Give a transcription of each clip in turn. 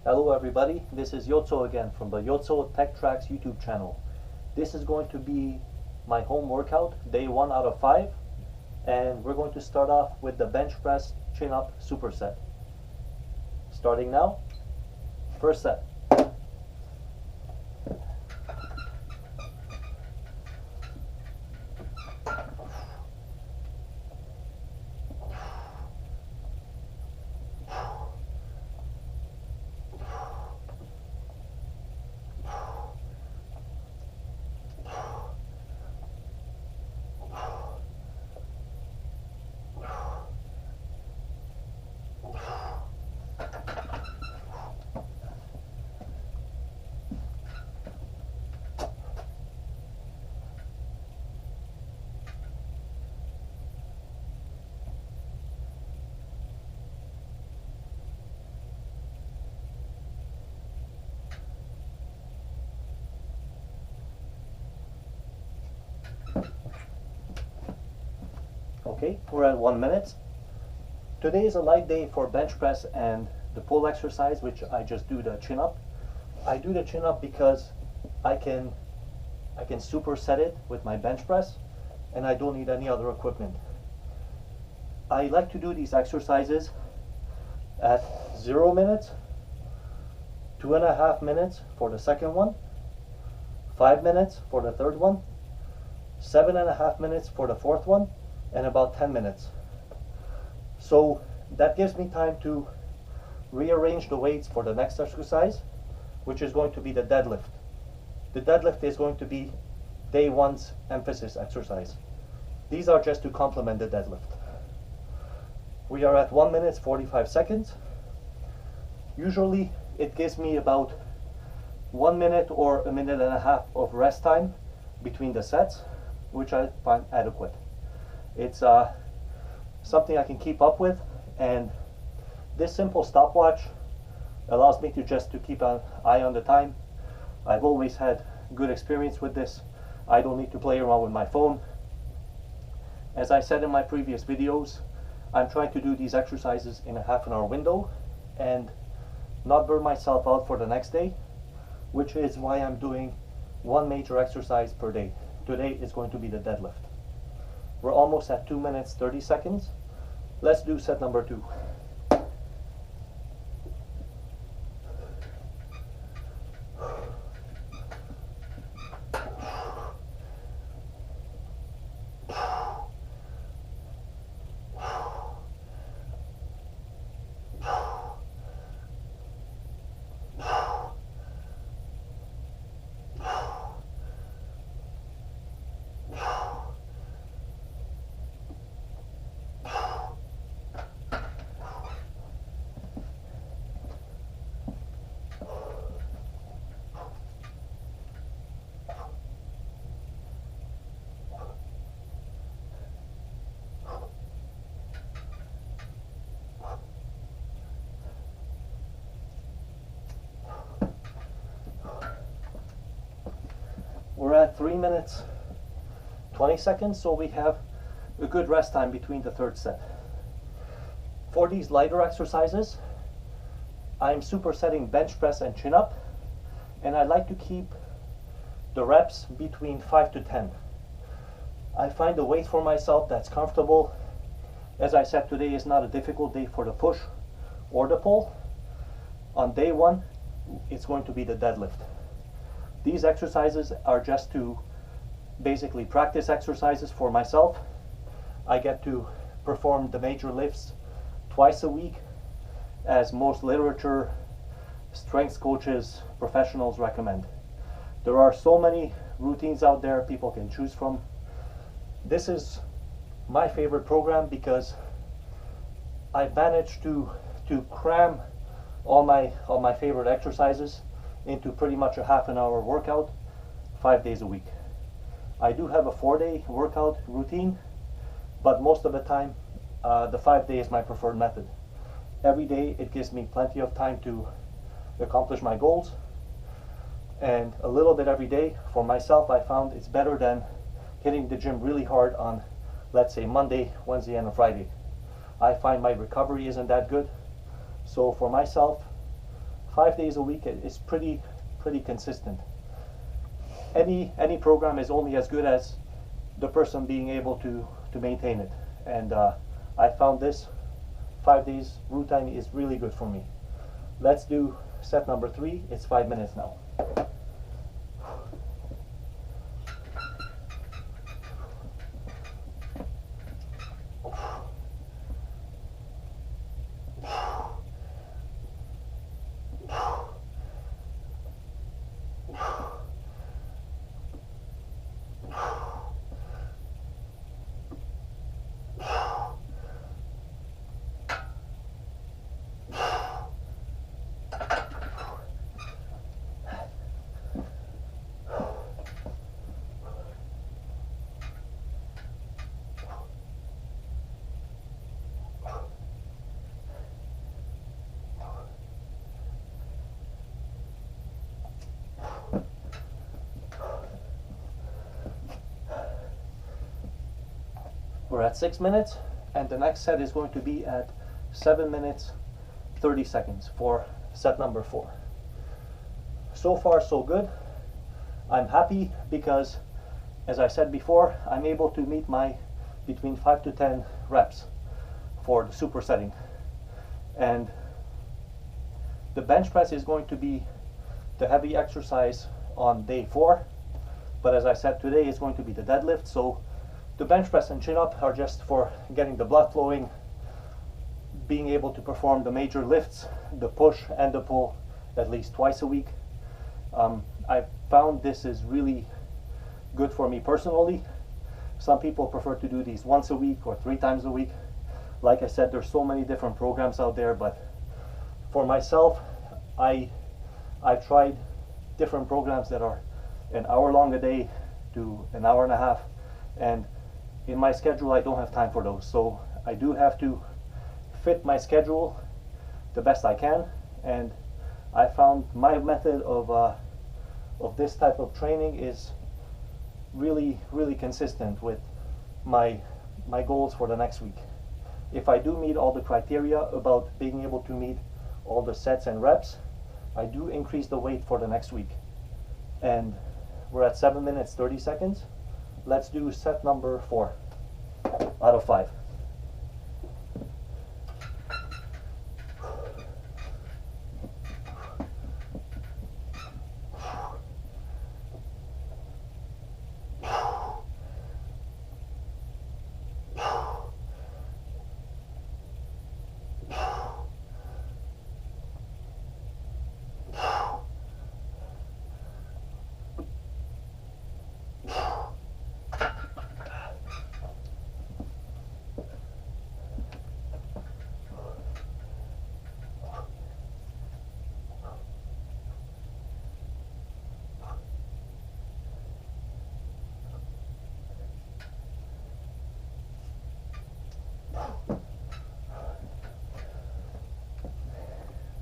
Hello everybody, this is Yotso again from the Yotso Tech Tracks YouTube channel. This is going to be my home workout, day 1 out of 5, and we're going to start off with the bench press chin-up superset. Starting now, first set. Okay, we're at 1 minute. Today is a light day for bench press and the pull exercise, which I just do the chin up. I do the chin up because I can superset it with my bench press and I don't need any other equipment. I like to do these exercises at 0 minutes, 2.5 minutes for the second one, 5 minutes for the third one, 7.5 minutes for the fourth one, and about 10 minutes. So that gives me time to rearrange the weights for the next exercise, which is going to be the deadlift. The deadlift is going to be day 1's emphasis exercise. These are just to complement the deadlift. We are at 1 minute 45 seconds. Usually it gives me about 1 minute or 1.5 minutes of rest time between the sets, which I find adequate. It's something I can keep up with, and this simple stopwatch allows me to keep an eye on the time. I've always had good experience with this. I don't need to play around with my phone. As I said in my previous videos, I'm trying to do these exercises in a half-an-hour window and not burn myself out for the next day, which is why I'm doing one major exercise per day. Today is going to be the deadlift. We're almost at 2 minutes 30 seconds. Let's do set number 2. We're at 3 minutes 20 seconds, so we have a good rest time between the third set. For these lighter exercises, I'm supersetting bench press and chin up, and I like to keep the reps between 5 to 10. I find a weight for myself that's comfortable. As I said, today is not a difficult day for the push or the pull. On day 1, it's going to be the deadlift. These exercises are just to basically practice exercises for myself. I get to perform the major lifts twice a week, as most literature, strength coaches, professionals recommend. There are so many routines out there people can choose from. This is my favorite program because I managed to cram all my favorite exercises into pretty much a half-an-hour workout 5 days a week. I do have a 4-day workout routine, but most of the time the 5-day is my preferred method. Every day it gives me plenty of time to accomplish my goals, and a little bit every day for myself I found it's better than hitting the gym really hard on, let's say, Monday, Wednesday, and a Friday. I find my recovery isn't that good. So for myself, 5 days a week is pretty consistent. Any program is only as good as the person being able to maintain it, and I found this 5 days route time is really good for me. Let's do set number 3. It's 5 minutes now. We're at 6 minutes, and the next set is going to be at 7 minutes 30 seconds for set number 4. So far so good. I'm happy because, as I said before, I'm able to meet my between 5 to 10 reps for the supersetting. And the bench press is going to be the heavy exercise on day 4, but as I said, today is going to be the deadlift. So the bench press and chin up are just for getting the blood flowing, being able to perform the major lifts, the push and the pull, at least twice a week. I found this is really good for me personally. Some people prefer to do these once a week or 3 times a week. Like I said, there's so many different programs out there, but for myself, I've tried different programs that are an hour long a day to an hour and a half, and in my schedule I don't have time for those, so I do have to fit my schedule the best I can. And I found my method of this type of training is really consistent with my goals for the next week. If I do meet all the criteria about being able to meet all the sets and reps, I do increase the weight for the next week. And we're at 7 minutes 30 seconds. Let's do set number 4 out of 5.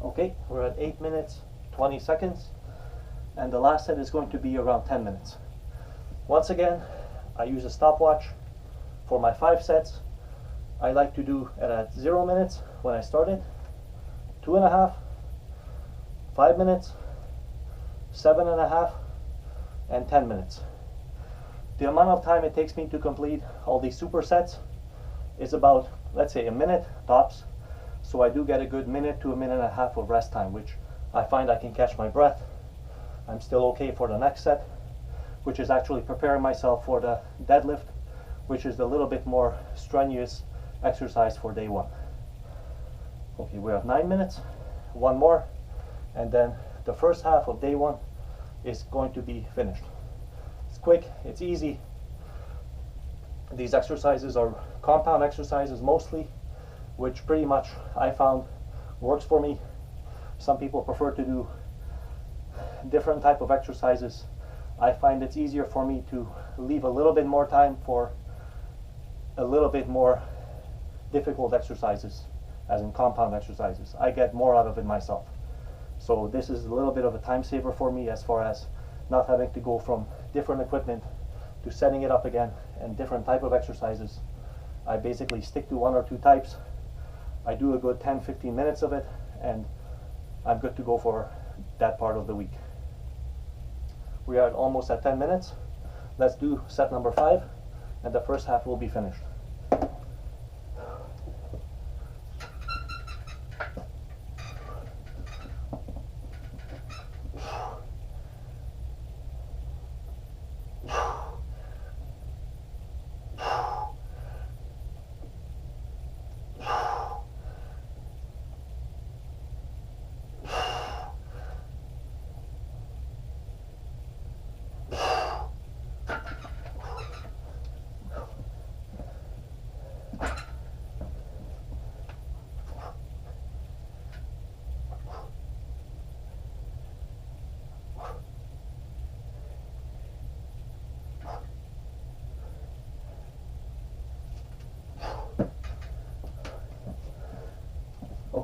Okay, we're at 8 minutes 20 seconds, and the last set is going to be around 10 minutes. Once again, I use a stopwatch for my 5 sets. I like to do it at 0 minutes when I started, 2.5, 5 minutes, 7.5, and 10 minutes. The amount of time it takes me to complete all these supersets is about, let's say, a minute tops. So I do get a good minute to a minute and a half of rest time, which I find I can catch my breath. I'm still okay for the next set, which is actually preparing myself for the deadlift, which is a little bit more strenuous exercise for day 1. Okay, we're at 9 minutes, 1 more, and then the first half of day 1 is going to be finished. It's quick, it's easy. These exercises are compound exercises mostly, which pretty much I found works for me. Some people prefer to do different type of exercises. I find it's easier for me to leave a little bit more time for a little bit more difficult exercises, as in compound exercises. I get more out of it myself. So this is a little bit of a time saver for me, as far as not having to go from different equipment to setting it up again and different type of exercises. I basically stick to 1 or 2 types. I do a good 10-15 minutes of it, and I'm good to go for that part of the week. We are almost at 10 minutes. Let's do set number 5, and the first half will be finished.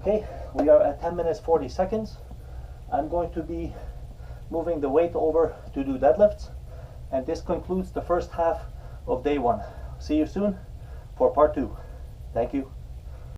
Okay, we are at 10 minutes 40 seconds. I'm going to be moving the weight over to do deadlifts, and this concludes the first half of day 1. See you soon for part 2. Thank you.